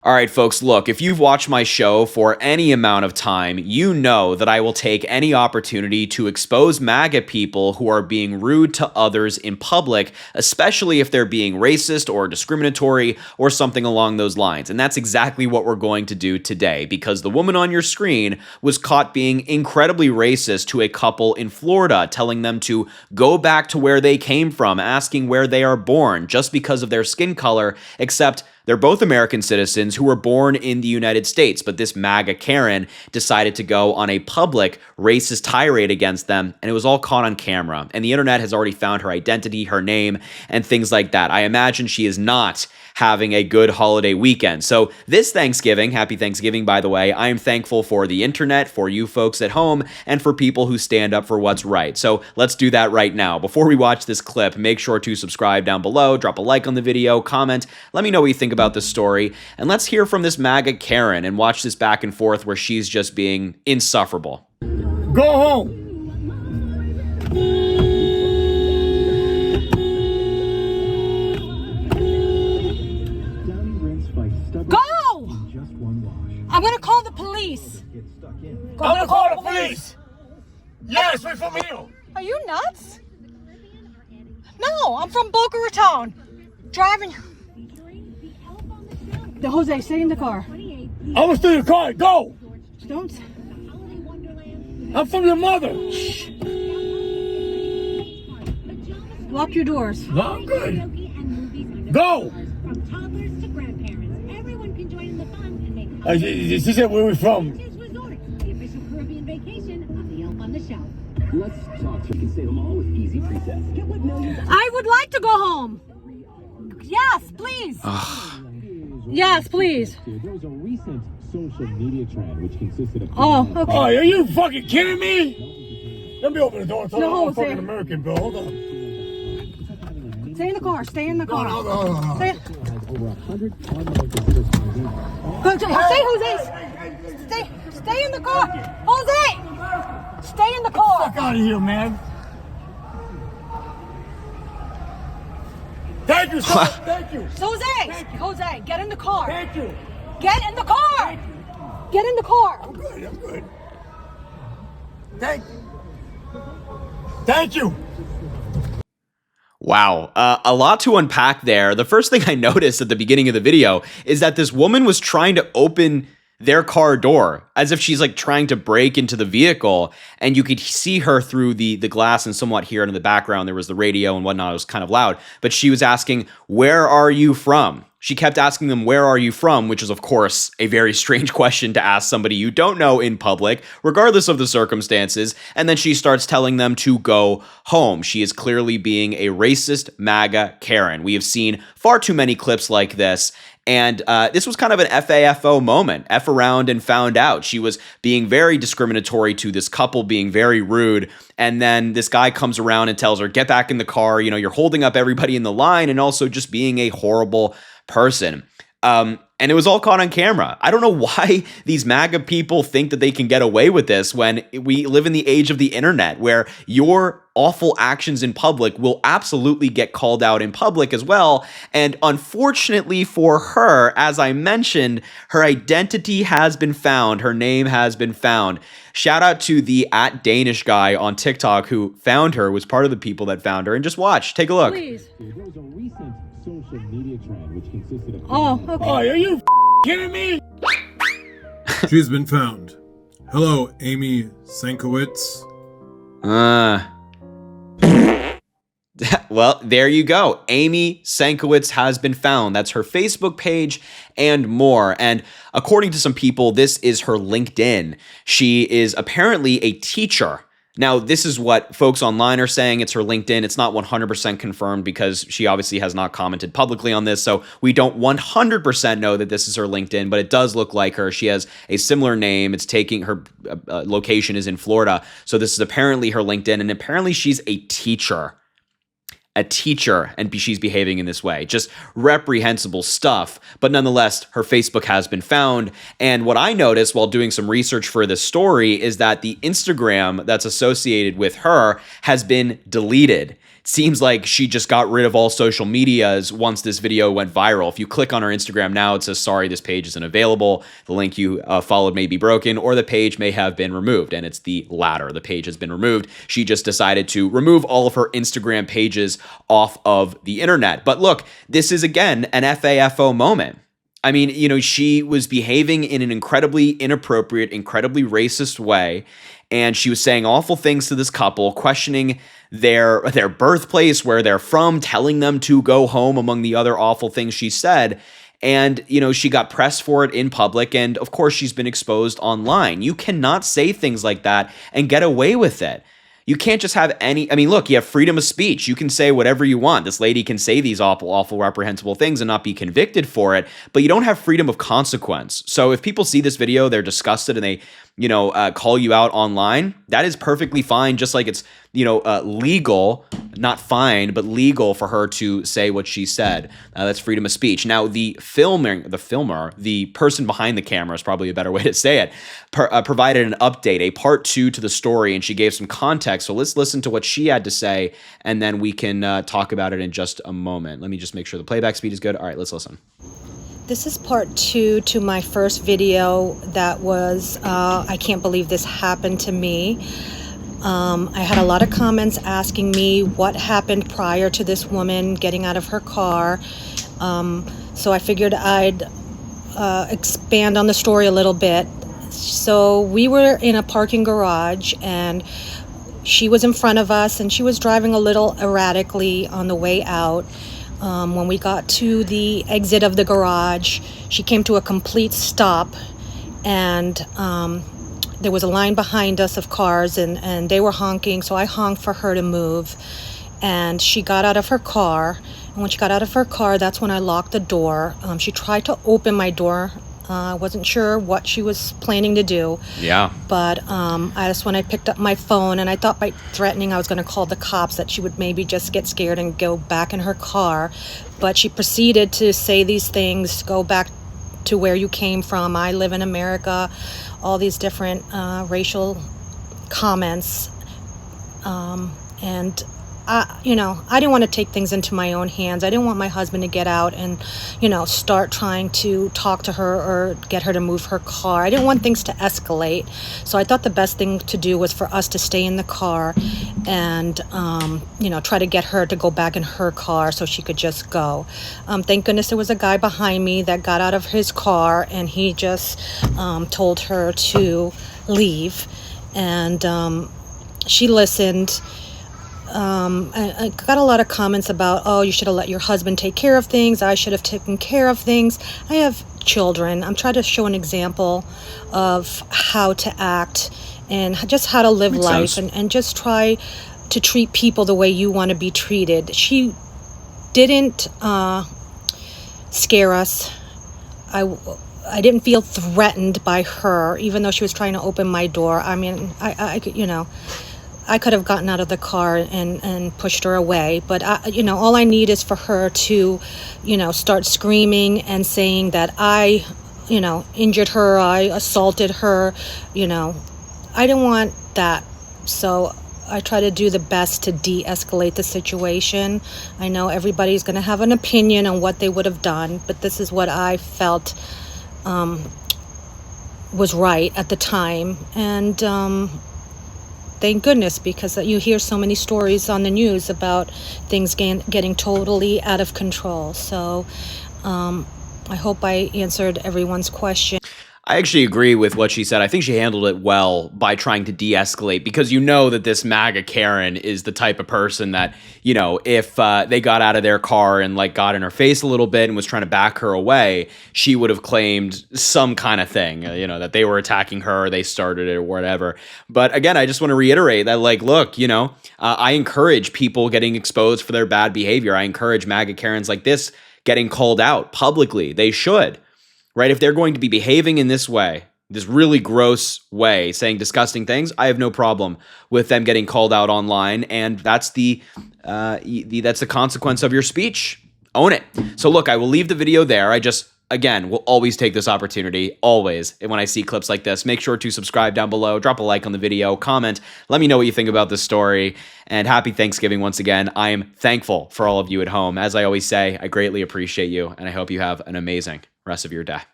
All right, folks, look, if you've watched my show for any amount of time, you know that I will take any opportunity to expose MAGA people who are being rude to others in public, especially if they're being racist or discriminatory or something along those lines. And that's exactly what we're going to do today, because the woman on your screen was caught being incredibly racist to a couple in Florida, telling them to go back to where they came from, asking where they are born just because of their skin color, except they're both American citizens who were born in the United States, but this MAGA Karen decided to go on a public racist tirade against them, and it was all caught on camera. And the internet has already found her identity, her name, and things like that. I imagine she is not having a good holiday weekend. So this Thanksgiving, happy Thanksgiving, by the way, I am thankful for the internet, for you folks at home, and for people who stand up for what's right. So let's do that right now. Before we watch this clip, make sure to subscribe down below, drop a like on the video, comment, let me know what you think about this story, and let's hear from this MAGA Karen and watch this back and forth where she's just being insufferable. Go home. Go! I'm gonna call the police. I'm gonna call the police. Yes, we're from here. Are you nuts? No, I'm from Boca Raton. Driving. Jose, stay in the car. I'm gonna stay in the car. Go. Don't. I'm from your mother. Lock your doors. No, I'm good. Go. From toddlers to grandparents, everyone can join in the fun and make She said where we from. Beaches Resort, the official Caribbean vacation of the Elf on the Shelf. Let's talk so you can stay them all with easy presets. Get what millions I would like to go home. Yes, please. Yes, please. There was a recent social media trend which consisted of Oh, okay. Oh, are you fucking kidding me? Let me open the door. No, I'm Jose. fucking American, bro. Hold on. Stay in the car. Stay in the car. No. Stay. over 100 online considered magazines. Go, stay, Jose. Stay in the car. Jose, stay in the car. Fuck out of here, man. Thank you, sir. Thank you. Jose, get in the car. Thank you. Get in the car. Get in the car. I'm good. Thank you. Wow, a lot to unpack there. The first thing I noticed at the beginning of the video is that this woman was trying to open their car door as if she's like trying to break into the vehicle, and you could see her through the glass, and somewhat here in the background there was the radio and whatnot. It was kind of loud, but she was asking, "Where are you from?" She kept asking them, "Where are you from?" which is, of course, a very strange question to ask somebody you don't know in public, regardless of the circumstances. And then she starts telling them to go home. She is clearly being a racist MAGA Karen. We have seen far too many clips like this. And this was kind of an FAFO moment, F around and found out. She was being very discriminatory to this couple, being very rude. And then this guy comes around and tells her, get back in the car. You know, you're holding up everybody in the line, and also just being a horrible person. And it was all caught on camera. I don't know why these MAGA people think that they can get away with this when we live in the age of the internet, where your awful actions in public will absolutely get called out in public as well. And unfortunately for her, as I mentioned, her identity has been found. Her name has been found. Shout out to the @Danish guy on TikTok who found her, was part of the people that found her. And just watch, take a look. Please. There was a recent social media trend which consisted of Oh, okay. Oh, are you kidding me? She's been found. Hello, Amy Sankowitz. Well, there you go. Amy Sankowitz has been found. That's her Facebook page and more. And according to some people, this is her LinkedIn. She is apparently a teacher. Now, this is what folks online are saying. It's her LinkedIn. It's not 100% confirmed because she obviously has not commented publicly on this. So we don't 100% know that this is her LinkedIn, but it does look like her. She has a similar name. It's taking her location is in Florida. So this is apparently her LinkedIn. And apparently she's a teacher. And she's behaving in this way. Just reprehensible stuff. But nonetheless, her Facebook has been found. And what I noticed while doing some research for this story is that the Instagram that's associated with her has been deleted. seems like she just got rid of all social medias once this video went viral. If you click on her Instagram now, it says, sorry, this page isn't available. The link you followed may be broken, or the page may have been removed. And it's the latter. The page has been removed. She just decided to remove all of her Instagram pages off of the internet. But look, this is, again, an FAFO moment. I mean, you know, she was behaving in an incredibly inappropriate, incredibly racist way, and she was saying awful things to this couple, questioning their birthplace, where they're from, telling them to go home, among the other awful things she said. And, you know, she got pressed for it in public, and of course she's been exposed online. You cannot say things like that and get away with it. You can't just have any, I mean, look, you have freedom of speech. You can say whatever you want. This lady can say these awful, awful, reprehensible things and not be convicted for it, but you don't have freedom of consequence. So if people see this video, they're disgusted and they, you know, call you out online, that is perfectly fine. Just like it's, you know, legal, not fine, but legal for her to say what she said. That's freedom of speech. Now, the filmer, the person behind the camera is probably a better way to say it, provided an update, a part 2 to the story, and she gave some context. So let's listen to what she had to say, and then we can talk about it in just a moment. Let me just make sure the playback speed is good. All right, let's listen. This is part 2 to my first video that was, I can't believe this happened to me. I had a lot of comments asking me what happened prior to this woman getting out of her car. So I figured I'd expand on the story a little bit. So we were in a parking garage, and she was in front of us, and she was driving a little erratically on the way out. When we got to the exit of the garage, she came to a complete stop, and there was a line behind us of cars, and they were honking, so I honked for her to move, and she got out of her car. And when she got out of her car, that's when I locked the door. She tried to open my door. I wasn't sure what she was planning to do. Yeah. But that's when I picked up my phone, and I thought by threatening I was going to call the cops that she would maybe just get scared and go back in her car. But she proceeded to say these things, go back to where you came from. I live in America. All these different racial comments. And you know, I didn't want to take things into my own hands. I didn't want my husband to get out and, you know, start trying to talk to her or get her to move her car. I didn't want things to escalate. So I thought the best thing to do was for us to stay in the car and, you know, try to get her to go back in her car so she could just go. Thank goodness there was a guy behind me that got out of his car, and he just told her to leave. And she listened. I got a lot of comments about, oh, you should have let your husband take care of things. I should have taken care of things. I have children. I'm trying to show an example of how to act and just how to live life, and just try to treat people the way you want to be treated. She didn't scare us. I didn't feel threatened by her, even though she was trying to open my door. I mean, I you know, I could have gotten out of the car and pushed her away, but you know, all I need is for her to, you know, start screaming and saying that I, you know, injured her, I assaulted her. You know, I didn't want that. So I try to do the best to de-escalate the situation. I know everybody's going to have an opinion on what they would have done, but this is what I felt was right at the time. And thank goodness, because you hear so many stories on the news about things getting totally out of control. So I hope I answered everyone's question. I actually agree with what she said. I think she handled it well by trying to de-escalate, because you know that this MAGA Karen is the type of person that, you know, if they got out of their car and like got in her face a little bit and was trying to back her away, she would have claimed some kind of thing, you know, that they were attacking her, or they started it or whatever. But again, I just want to reiterate that, like, look, you know, I encourage people getting exposed for their bad behavior. I encourage MAGA Karens like this getting called out publicly. They should. Right? If they're going to be behaving in this way, this really gross way, saying disgusting things, I have no problem with them getting called out online, and that's the consequence of your speech. Own it. So look, I will leave the video there. I just again, will always take this opportunity, always, when I see clips like this. Make sure to subscribe down below, drop a like on the video, comment, let me know what you think about this story, and happy Thanksgiving once again. I am thankful for all of you at home. As I always say, I greatly appreciate you, and I hope you have an amazing rest of your day.